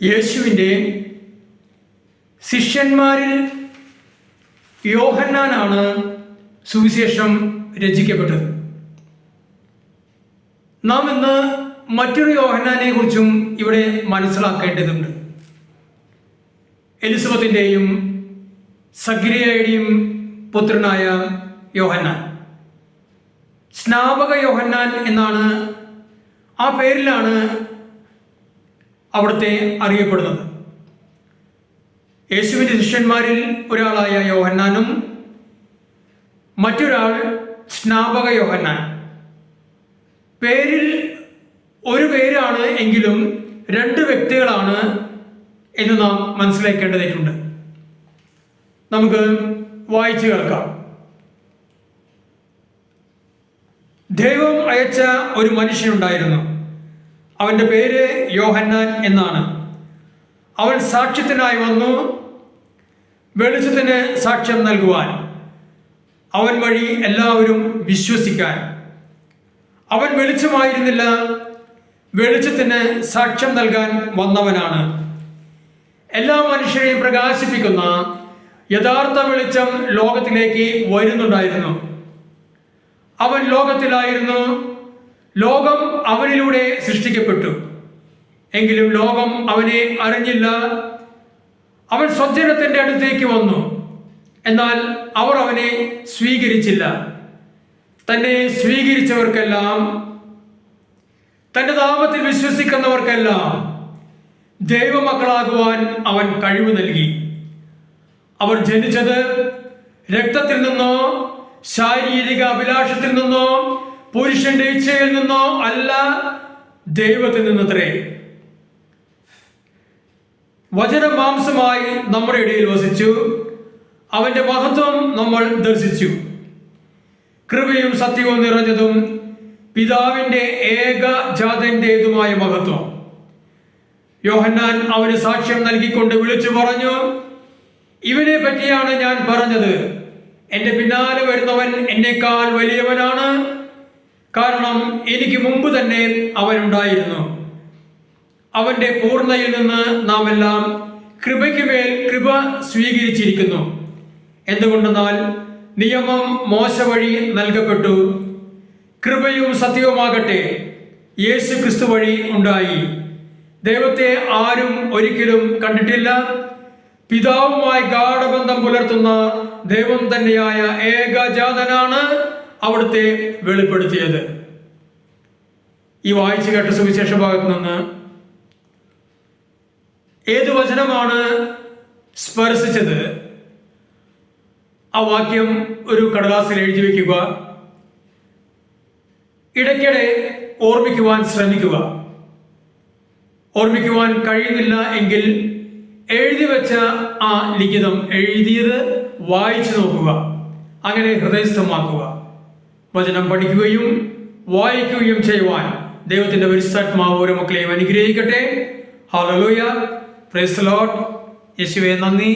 യേശുവിൻ്റെ ശിഷ്യന്മാരിൽ യോഹന്നാനാണ് സുവിശേഷം രചിക്കപ്പെട്ടത്. നാം ഇന്ന് മറ്റൊരു യോഹന്നാനെ കുറിച്ചും ഇവിടെ മനസ്സിലാക്കേണ്ടതുണ്ട്. എലിസബത്തിൻ്റെയും സക്രിയയുടെയും പുത്രനായ യോഹന്നാൻ, സ്നാപക യോഹന്നാൻ എന്നാണ് ആ പേരിലാണ് അവിടുത്തെ അറിയപ്പെടുന്നത്. യേശുവിൻ്റെ ശിഷ്യന്മാരിൽ ഒരാളായ യോഹന്നാനും മറ്റൊരാൾ സ്നാപക യോഹന്നാൻ. പേരിൽ ഒരു പേരാണ് എങ്കിലും രണ്ട് വ്യക്തികളാണ് എന്ന് നാം മനസ്സിലാക്കേണ്ടതായിട്ടുണ്ട്. നമുക്ക് വായിച്ചു കേൾക്കാം. ദൈവം അയച്ച ഒരു മനുഷ്യനുണ്ടായിരുന്നു. അവൻ്റെ പേര് യോഹന്നാൻ എന്നാണ്. അവൻ സാക്ഷ്യത്തിനായി വന്നു, വെളിച്ചത്തിന് സാക്ഷ്യം നൽകുവാൻ, അവൻ വഴി എല്ലാവരും വിശ്വസിക്കാൻ. അവൻ വെളിച്ചമായിരുന്നില്ല, വെളിച്ചത്തിന് സാക്ഷ്യം നൽകാൻ വന്നവനാണ്. എല്ലാ മനുഷ്യരെയും പ്രകാശിപ്പിക്കുന്ന യഥാർത്ഥ വെളിച്ചം ലോകത്തിലേക്ക് വരുന്നുണ്ടായിരുന്നു. അവൻ ലോകത്തിലായിരുന്നു, ലോകം അവനിലൂടെ സൃഷ്ടിക്കപ്പെട്ടു, എങ്കിലും ലോകം അവനെ അറിഞ്ഞില്ല. അവൻ സ്വജനത്തിൻ്റെ അടുത്തേക്ക് വന്നു, എന്നാൽ അവർ അവനെ സ്വീകരിച്ചില്ല. തന്നെ സ്വീകരിച്ചവർക്കെല്ലാം, തൻ്റെ നാമത്തിൽ വിശ്വസിക്കുന്നവർക്കെല്ലാം ദൈവമക്കളാകുവാൻ അവൻ കഴിവ് നൽകി. അവർ ജനിച്ചത് രക്തത്തിൽ നിന്നോ ശാരീരിക അഭിലാഷത്തിൽ നിന്നോ പുരുഷന്റെ ഇച്ഛയിൽ നിന്നോ അല്ല, ദൈവത്തിൽ നിന്നത്രേ. വചനം മാംസമായി നമ്മുടെ ഇടയിൽ വസിച്ചു, അവന്റെ മഹത്വം നമ്മൾ ദർശിച്ചു. കൃപയും സത്യവും നിറഞ്ഞതും പിതാവിന്റെ ഏകജാതന്റേതുമായ മഹത്വം. യോഹന്നാൻ അവന് സാക്ഷ്യം നൽകിക്കൊണ്ട് വിളിച്ചു പറഞ്ഞു, ഇവനെ പറ്റിയാണ് ഞാൻ പറഞ്ഞത്. എൻ്റെ പിന്നാലെ വരുന്നവൻ എന്നേക്കാൾ വലിയവനാണ്, കാരണം എനിക്ക് മുമ്പ് തന്നെ അവനുണ്ടായിരുന്നു. അവന്റെ പൂർണ്ണയിൽ നിന്ന് നാം എല്ലാം കൃപയ്ക്ക് മേൽ കൃപ സ്വീകരിച്ചിരിക്കുന്നു. എന്തുകൊണ്ടെന്നാൽ നിയമം മോശ വഴി നൽകപ്പെട്ടു, കൃപയും സത്യവുമാകട്ടെ യേശു ക്രിസ്തു വഴി ഉണ്ടായി. ദൈവത്തെ ആരും ഒരിക്കലും കണ്ടിട്ടില്ല. പിതാവുമായി ഗാഢബന്ധം പുലർത്തുന്ന ദൈവം തന്നെയായ ഏകജാതനാണ് അവിടുത്തെ വെളിപ്പെടുത്തിയത്. ഈ വായിച്ചു കേട്ട സുവിശേഷ ഭാഗത്ത് നിന്ന് ഏത് വചനമാണ് സ്പർശിച്ചത്? ആ വാക്യം ഒരു കടലാസിൽ എഴുതി വയ്ക്കുക. ഇടയ്ക്കിടെ ഓർമ്മിക്കുവാൻ ശ്രമിക്കുക. ഓർമ്മിക്കുവാൻ കഴിയുന്നില്ല എങ്കിൽ എഴുതി വെച്ച ആ ലിഖിതം എഴുതിയത് വായിച്ചു നോക്കുക. അങ്ങനെ ഹൃദയസ്ഥമാക്കുക. വചനം പഠിക്കുകയും വായിക്കുകയും ചെയ്യുവാൻ ദൈവത്തിന്റെ പരിശുദ്ധാത്മാവ് ഓരോ മക്കളെയും അനുഗ്രഹിക്കട്ടെ. Hallelujah, praise the Lord. യേശുവേ നന്ദി.